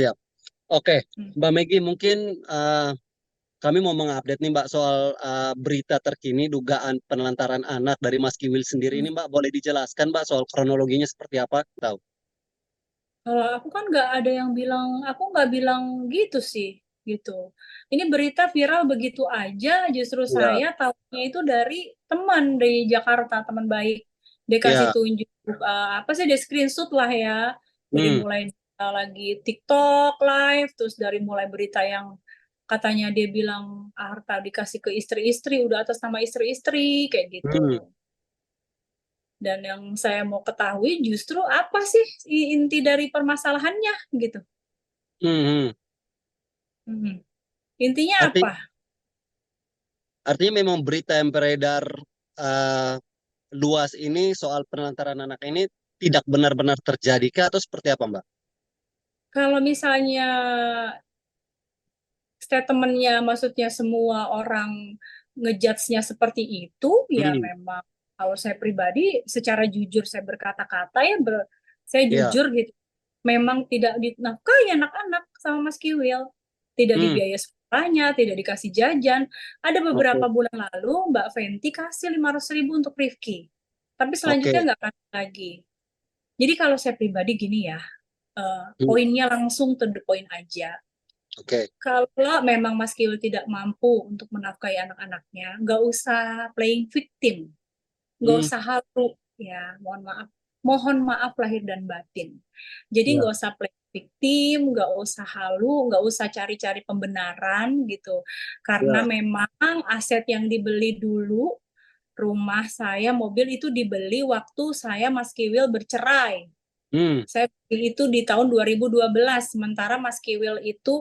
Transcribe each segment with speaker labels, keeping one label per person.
Speaker 1: Siap. Oke,
Speaker 2: Hmm.
Speaker 1: Mbak Megi, mungkin kami mau mengupdate nih Mbak soal berita terkini dugaan penelantaran anak dari Mas Kiwil sendiri
Speaker 2: Hmm.
Speaker 1: ini Mbak. Boleh dijelaskan Mbak soal kronologinya seperti apa? Tahu?
Speaker 2: Kalau aku kan nggak ada yang bilang, aku nggak bilang gitu sih, gitu. Ini berita viral begitu aja, justru
Speaker 1: Ya.
Speaker 2: saya tahunya itu dari teman di Jakarta, teman baik. Dia kasih
Speaker 1: Ya.
Speaker 2: tunjuk, apa sih, dia screenshot lah ya, dari
Speaker 1: Hmm.
Speaker 2: mulai lagi TikTok live, terus dari mulai berita yang katanya dia bilang harta dikasih ke istri-istri, udah atas nama istri-istri, kayak
Speaker 1: Hmm.
Speaker 2: gitu. Dan yang saya mau ketahui justru apa sih inti dari permasalahannya gitu.
Speaker 1: Hmm. Hmm.
Speaker 2: Hmm. Intinya
Speaker 1: Arti,
Speaker 2: apa?
Speaker 1: artinya memang berita yang beredar eh, luas ini soal penelantaran anak ini tidak benar-benar terjadi kah atau seperti apa Mbak?
Speaker 2: Kalau misalnya statementnya, maksudnya semua orang ngejudge-nya seperti itu, ya
Speaker 1: Hmm.
Speaker 2: memang kalau saya pribadi secara jujur saya berkata-kata ya, saya
Speaker 1: Ya.
Speaker 2: jujur gitu. Memang tidak dinafkahi anak-anak sama Mas Kiwil. Tidak
Speaker 1: Hmm.
Speaker 2: dibiayai sekolahnya, tidak dikasih jajan. Ada beberapa
Speaker 1: Oke.
Speaker 2: bulan lalu Mbak Fenty kasih 500.000 untuk Rifki. Tapi selanjutnya
Speaker 1: Oke.
Speaker 2: nggak kasih lagi. Jadi kalau saya pribadi gini ya,
Speaker 1: Hmm.
Speaker 2: poinnya langsung to the point aja.
Speaker 1: Oke.
Speaker 2: Kalau memang Mas Kiwil tidak mampu untuk menafkahi anak-anaknya, nggak usah playing victim, nggak
Speaker 1: Hmm.
Speaker 2: usah halu, ya, mohon maaf lahir dan batin. Jadi
Speaker 1: Ya.
Speaker 2: nggak usah play victim, nggak usah halu, nggak usah cari-cari pembenaran gitu, karena
Speaker 1: Ya.
Speaker 2: memang aset yang dibeli dulu, rumah saya, mobil itu dibeli waktu saya Mas Kiwil bercerai.
Speaker 1: Hmm.
Speaker 2: Saya beli itu di tahun 2012, sementara Mas Kiwil itu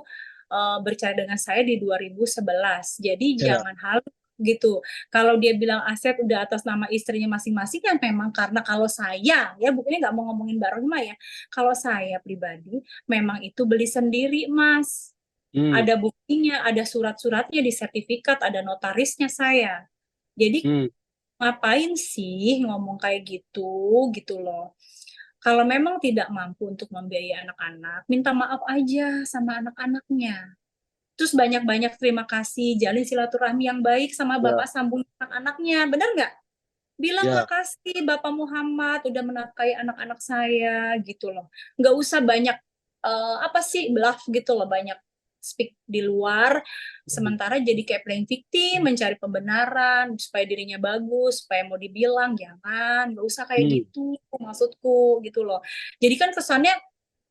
Speaker 2: bercerai dengan saya di 2011. Jadi
Speaker 1: Ya.
Speaker 2: jangan hal gitu. Kalau dia bilang aset udah atas nama istrinya masing-masing, yang memang karena kalau saya, ya bukannya nggak mau ngomongin Mbak Rohima ya, kalau saya pribadi, memang itu beli sendiri, Mas.
Speaker 1: Hmm.
Speaker 2: Ada buktinya, ada surat-suratnya di sertifikat, ada notarisnya saya. Jadi
Speaker 1: Hmm.
Speaker 2: ngapain sih ngomong kayak gitu, gitu loh. Kalau memang tidak mampu untuk membiayai anak-anak, minta maaf aja sama anak-anaknya. Terus banyak-banyak terima kasih, jalin silaturahmi yang baik sama
Speaker 1: Ya.
Speaker 2: Bapak sambung anak-anaknya. Benar nggak? Bilang
Speaker 1: Ya.
Speaker 2: makasih Bapak Muhammad udah menafkahi anak-anak saya gitu loh. Nggak usah banyak apa sih bluff gitu loh, banyak speak di luar, sementara jadi kayak playing victim, mencari pembenaran supaya dirinya bagus, supaya mau dibilang, jangan, nggak usah kayak
Speaker 1: Hmm.
Speaker 2: gitu maksudku gitu loh. Jadi kan kesannya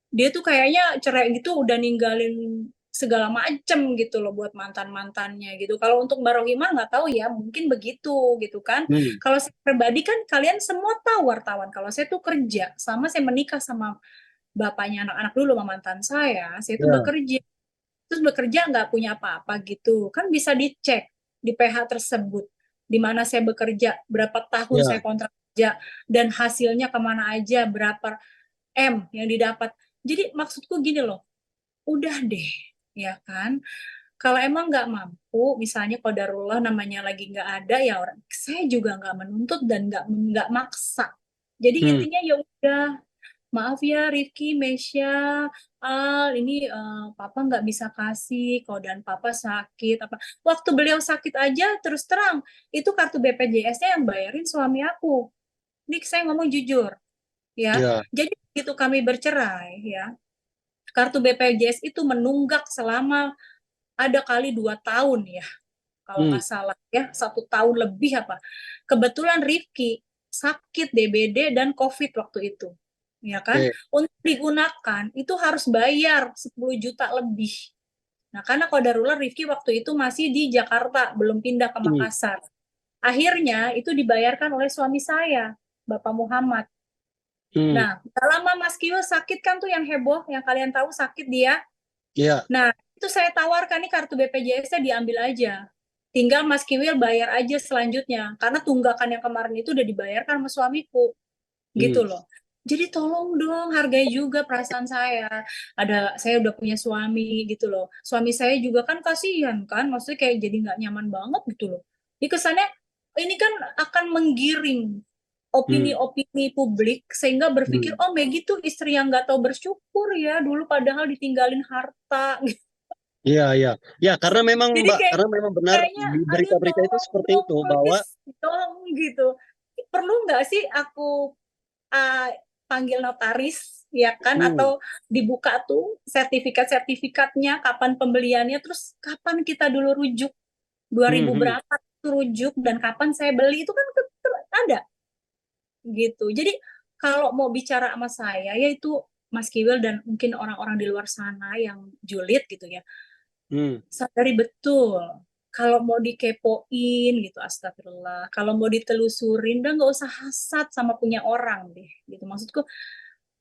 Speaker 2: dia tuh kayaknya cerai gitu udah ninggalin segala macem gitu loh buat mantan-mantannya gitu. Kalau untuk Mbak Rohimah nggak tahu ya, mungkin begitu gitu kan.
Speaker 1: Hmm.
Speaker 2: Kalau saya pribadi kan kalian semua tahu wartawan. Kalau saya tuh kerja, sama saya menikah sama bapaknya anak-anak dulu sama mantan saya tuh
Speaker 1: Ya.
Speaker 2: bekerja. Terus bekerja nggak punya apa-apa gitu. Kan bisa dicek di PH tersebut. Di mana saya bekerja, berapa tahun saya
Speaker 1: Ya.
Speaker 2: kontrak kerja, dan hasilnya kemana aja, berapa M yang didapat. Jadi maksudku gini loh, udah deh, ya kan? Kalau emang nggak mampu, misalnya qadarullah namanya lagi nggak ada, ya orang saya juga nggak menuntut dan nggak maksa. Jadi
Speaker 1: Hmm.
Speaker 2: intinya ya udah, maaf ya Rifki, Mesya, Al, ini Papa nggak bisa kasih, kalau dan Papa sakit apa. Waktu beliau sakit aja, terus terang, itu kartu BPJS-nya yang bayarin suami aku. Ini saya ngomong jujur, ya.
Speaker 1: Ya.
Speaker 2: Jadi begitu kami bercerai, ya, kartu BPJS itu menunggak selama ada kali 2 tahun ya, kalau
Speaker 1: Hmm.
Speaker 2: nggak salah ya, 1 tahun lebih apa. Kebetulan Rifki sakit DBD dan COVID waktu itu, ya kan?
Speaker 1: Oke.
Speaker 2: Untuk digunakan itu harus bayar 10 juta lebih. Nah, karena qadarullah Rifki waktu itu masih di Jakarta, belum pindah ke
Speaker 1: Hmm.
Speaker 2: Makassar. Akhirnya itu dibayarkan oleh suami saya, Bapak Muhammad.
Speaker 1: Hmm.
Speaker 2: Nah, gak lama Mas Kiyo sakit kan tuh yang heboh, yang kalian tahu sakit dia.
Speaker 1: Ya.
Speaker 2: Nah, itu saya tawarkan nih kartu BPJS-nya diambil aja. Tinggal Mas Kiwil bayar aja selanjutnya. Karena tunggakan yang kemarin itu udah dibayarkan sama suamiku.
Speaker 1: Hmm.
Speaker 2: Gitu loh. Jadi tolong dong hargai juga perasaan saya. Saya udah punya suami gitu loh. Suami saya juga kan kasihan kan. Maksudnya kayak jadi nggak nyaman banget gitu loh. Di kesannya ini kan akan menggiring.
Speaker 1: Hmm.
Speaker 2: opini-opini publik sehingga berpikir,
Speaker 1: Hmm.
Speaker 2: oh Maggie tuh istri yang nggak tahu bersyukur ya dulu padahal ditinggalin harta.
Speaker 1: Iya, iya. Ya, karena memang
Speaker 2: Jadi
Speaker 1: Mbak,
Speaker 2: kayak
Speaker 1: karena memang benar
Speaker 2: kayaknya
Speaker 1: di
Speaker 2: aduh
Speaker 1: berita-berita itu
Speaker 2: tolong
Speaker 1: seperti
Speaker 2: dong
Speaker 1: itu bahwa
Speaker 2: please tolong gitu. Perlu nggak sih aku uh, panggil notaris ya kan
Speaker 1: hmm,
Speaker 2: atau dibuka tuh sertifikatnya kapan pembeliannya terus kapan kita dulu rujuk 2000
Speaker 1: hmm.
Speaker 2: berapa itu rujuk dan kapan saya beli itu kan ada gitu. Jadi kalau mau bicara sama saya yaitu Mas Kiwil dan mungkin orang-orang di luar sana yang julid gitu ya,
Speaker 1: Hmm.
Speaker 2: sadari betul kalau mau dikepoin gitu astagfirullah kalau mau ditelusurin dan nggak usah hasad sama punya orang deh gitu maksudku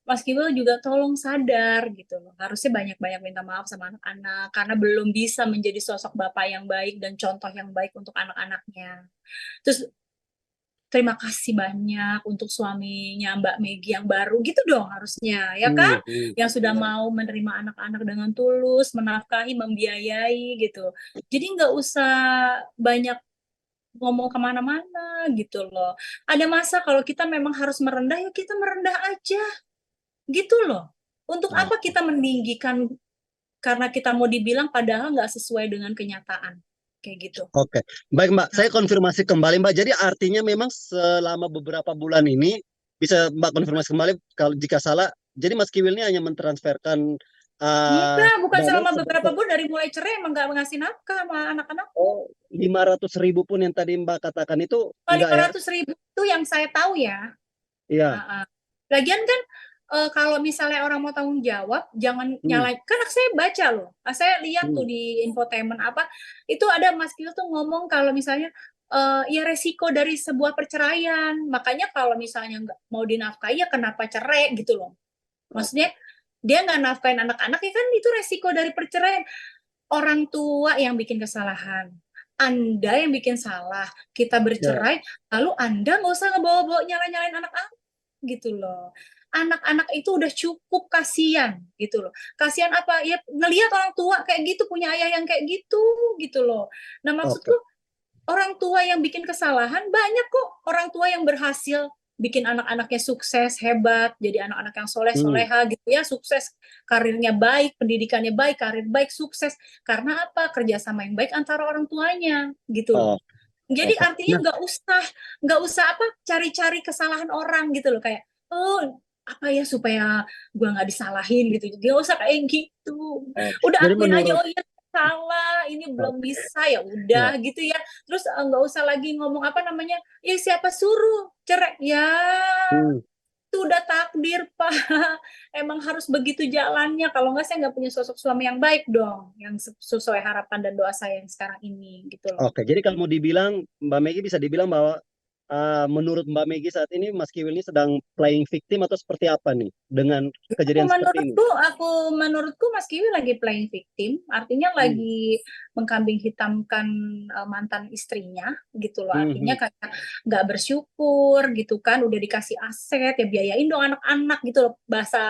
Speaker 2: Mas Kiwil juga tolong sadar gitu loh harusnya banyak-banyak minta maaf sama anak-anak karena belum bisa menjadi sosok bapak yang baik dan contoh yang baik untuk anak-anaknya terus terima kasih banyak untuk suaminya Mbak Megi yang baru gitu dong harusnya ya kan
Speaker 1: Hmm. Hmm.
Speaker 2: yang sudah mau menerima anak-anak dengan tulus menafkahi membiayai gitu jadi nggak usah banyak ngomong kemana-mana gitu loh ada masa kalau kita memang harus merendah ya kita merendah aja gitu loh untuk
Speaker 1: Oh,
Speaker 2: apa kita meninggikan karena kita mau dibilang padahal nggak sesuai dengan kenyataan kayak gitu.
Speaker 1: oke. Baik Mbak,
Speaker 2: Nah,
Speaker 1: saya konfirmasi kembali Mbak. Jadi artinya memang selama beberapa bulan ini bisa Mbak konfirmasi kembali kalau jika salah. Jadi Mas Kiwil ini hanya mentransferkan
Speaker 2: iya, bukan
Speaker 1: dana
Speaker 2: selama beberapa
Speaker 1: sebesar
Speaker 2: bulan dari mulai cerai emang nggak ngasih nafkah sama anak-anakku.
Speaker 1: 500.000 pun yang tadi Mbak katakan itu
Speaker 2: Kalau
Speaker 1: enggak
Speaker 2: lima
Speaker 1: ya?
Speaker 2: ratus ribu itu yang saya tahu ya.
Speaker 1: Iya.
Speaker 2: Uh-uh. Lagian kan kalau misalnya orang mau tanggung jawab, jangan
Speaker 1: Hmm.
Speaker 2: nyalain. Kan saya baca loh, saya lihat tuh
Speaker 1: Hmm.
Speaker 2: di infotainment apa, itu ada Mas Kil tuh ngomong kalau misalnya ya resiko dari sebuah perceraian. Makanya kalau misalnya nggak mau dinafkahi ya kenapa cerai gitu loh. Maksudnya
Speaker 1: Oke.
Speaker 2: dia nggak nafkahin anak-anak ya kan itu resiko dari perceraian. Orang tua yang bikin kesalahan. Anda yang bikin salah. Kita
Speaker 1: Ya.
Speaker 2: bercerai, lalu Anda nggak usah ngebawa-bawa nyalain-nyalain anak-anak gitu loh. Anak-anak itu udah cukup kasihan gitu loh. Kasihan apa? Ya ngelihat orang tua kayak gitu, punya ayah yang kayak gitu loh. Nah maksudku
Speaker 1: Oke.
Speaker 2: orang tua yang bikin kesalahan banyak kok orang tua yang berhasil bikin anak-anaknya sukses hebat jadi anak-anak yang soleh
Speaker 1: Hmm.
Speaker 2: soleha gitu ya sukses karirnya baik pendidikannya baik karir baik sukses karena apa kerjasama yang baik antara orang tuanya gitu
Speaker 1: Oh,
Speaker 2: loh jadi
Speaker 1: oke.
Speaker 2: artinya
Speaker 1: Nah,
Speaker 2: nggak usah apa cari-cari kesalahan orang gitu loh kayak oh apa ya supaya gua nggak disalahin gitu nggak usah kayak gitu
Speaker 1: oh.
Speaker 2: udah
Speaker 1: Jadi
Speaker 2: akuin aja
Speaker 1: menurut
Speaker 2: oh iya salah ini belum
Speaker 1: oke.
Speaker 2: bisa ya
Speaker 1: Ya.
Speaker 2: udah gitu ya terus nggak usah lagi ngomong apa namanya ya siapa suruh cerai ya
Speaker 1: Hmm.
Speaker 2: itu udah takdir Pak emang harus begitu jalannya kalau nggak saya nggak punya sosok suami yang baik dong yang sesuai harapan dan doa saya yang sekarang ini gitu loh.
Speaker 1: Oke, jadi kalau mau dibilang Mbak Megi bisa dibilang bahwa menurut Mbak Megi saat ini Mas Kiwil ini sedang playing victim atau seperti apa nih dengan
Speaker 2: Aku
Speaker 1: kejadian seperti ini?
Speaker 2: menurutku Mas Kiwi lagi playing victim, artinya
Speaker 1: Hmm.
Speaker 2: lagi mengkambing hitamkan mantan istrinya gitu loh.
Speaker 1: Hmm.
Speaker 2: Artinya
Speaker 1: Hmm.
Speaker 2: kayak nggak bersyukur gitu kan, udah dikasih aset ya biayain dong anak-anak gitu loh. Bahasa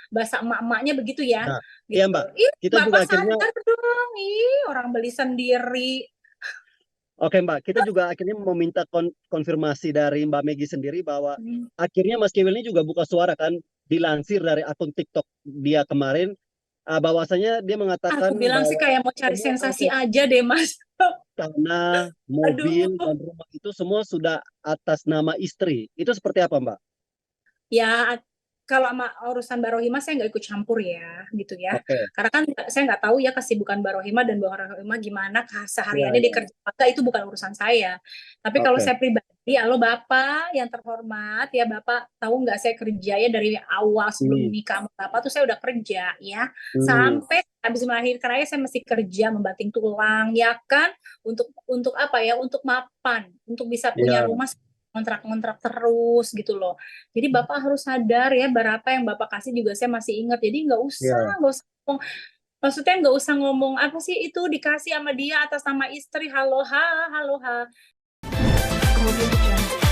Speaker 2: bahasa emak-emaknya begitu ya.
Speaker 1: Nah, iya
Speaker 2: Gitu.
Speaker 1: Mbak,
Speaker 2: Ih,
Speaker 1: kita juga
Speaker 2: Bapak
Speaker 1: akhirnya
Speaker 2: sadar dong. Ih, orang beli sendiri.
Speaker 1: oke Mbak, kita juga akhirnya meminta konfirmasi dari Mbak Megi sendiri bahwa
Speaker 2: Hmm.
Speaker 1: akhirnya Mas Kiwil ini juga buka suara kan, dilansir dari akun TikTok dia kemarin, bahwasanya dia
Speaker 2: Aku
Speaker 1: mengatakan
Speaker 2: bilang sih
Speaker 1: bahwa
Speaker 2: kayak mau cari
Speaker 1: semua
Speaker 2: sensasi
Speaker 1: aset
Speaker 2: aja deh, Mas.
Speaker 1: tanah, mobil,
Speaker 2: Aduh.
Speaker 1: dan rumah itu semua sudah atas nama istri. Itu seperti apa Mbak?
Speaker 2: Ya kalau sama urusan Mbak Rohimah saya nggak ikut campur ya gitu ya
Speaker 1: Oke,
Speaker 2: karena kan saya nggak tahu ya kesibukan Mbak Rohimah dan Mbak Rohimah gimana
Speaker 1: ya,
Speaker 2: sehariannya dia
Speaker 1: ya,
Speaker 2: kerja apa itu bukan urusan saya tapi kalau
Speaker 1: oke.
Speaker 2: saya pribadi halo Bapak yang terhormat ya Bapak tahu nggak saya kerja ya dari awal sebelum
Speaker 1: Hmm.
Speaker 2: nikah sama Bapak tuh saya udah kerja ya
Speaker 1: Hmm.
Speaker 2: sampai habis melahirkan aja saya masih kerja membanting tulang ya kan untuk apa ya untuk mapan untuk bisa punya
Speaker 1: Ya,
Speaker 2: rumah kontrak-kontrak terus gitu loh jadi Bapak harus sadar ya berapa yang Bapak kasih juga saya masih ingat. Jadi
Speaker 1: ya.
Speaker 2: nggak usah ngomong, maksudnya nggak usah ngomong apa sih itu dikasih sama dia atas nama istri halo ha halo ha. Kemudian